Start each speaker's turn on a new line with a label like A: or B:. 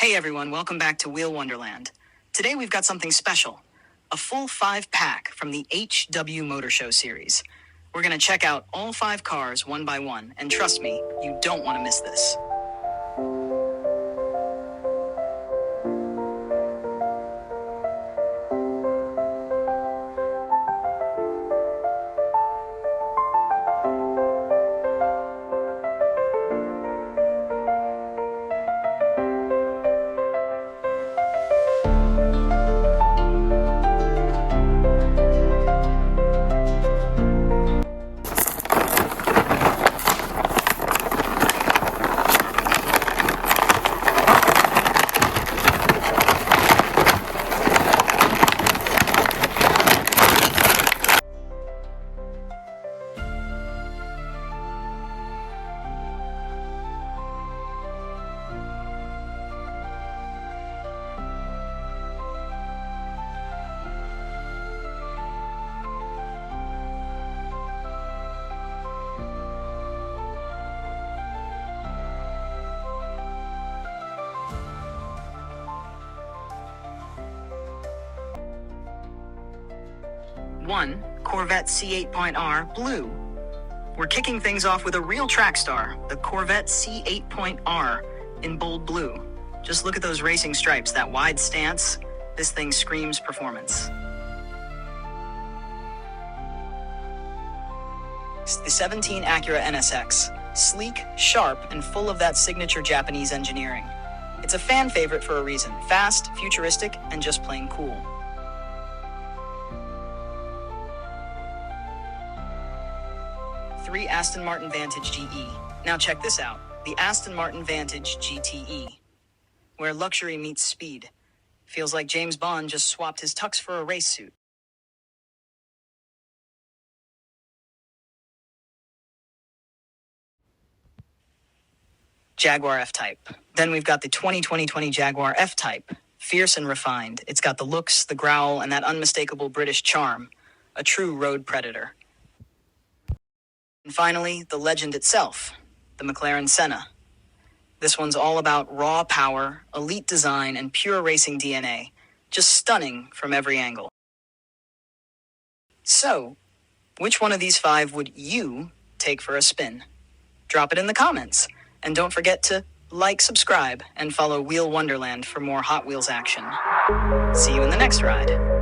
A: Hey everyone, welcome back to Wheel Wonderland. Today we've got something special, a full 5-pack from the HW Motor Show series. We're going to check out all 5 cars one by one, and trust me, you don't want to miss this. One, Corvette C8.R Blue. We're kicking things off with a real track star, the Corvette C8.R in bold blue. Just look at those racing stripes, that wide stance. This thing screams performance. It's the 17 Acura NSX, sleek, sharp, and full of that signature Japanese engineering. It's a fan favorite for a reason, fast, futuristic, and just plain cool. 3 Aston Martin Vantage GTE. Now check this out, the Aston Martin Vantage GTE, where luxury meets speed. Feels like James Bond just swapped his tux for a race suit. Jaguar F-Type. Then we've got the 2020 Jaguar F-Type. Fierce and refined. It's got the looks, the growl, and that unmistakable British charm. A true road predator. And finally, the legend itself, the McLaren Senna. This one's all about raw power, elite design, and pure racing DNA. Just stunning from every angle. So, which one of these 5 would you take for a spin? Drop it in the comments. And don't forget to like, subscribe, and follow Wheel Wonderland for more Hot Wheels action. See you in the next ride.